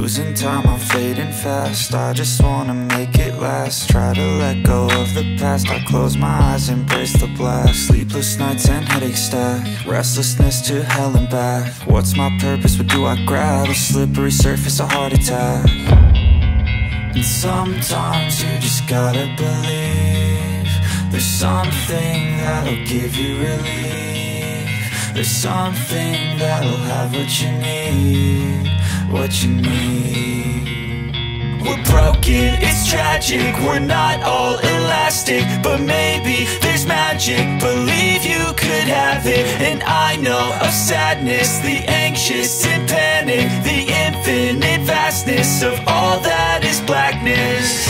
losing time, I'm fading fast. I just wanna make it last. Try to let go of the past. I close my eyes, embrace the blast. Sleepless nights and headaches stack. Restlessness to hell and back. What's my purpose, what do I grab? A slippery surface, a heart attack. And sometimes you just gotta believe there's something that'll give you relief. There's something that'll have what you need, what you need. We're broken, it's tragic, we're not all elastic, but maybe there's magic, believe you could have it. And I know of sadness, the anxious and panic, the infinite vastness of all that is blackness.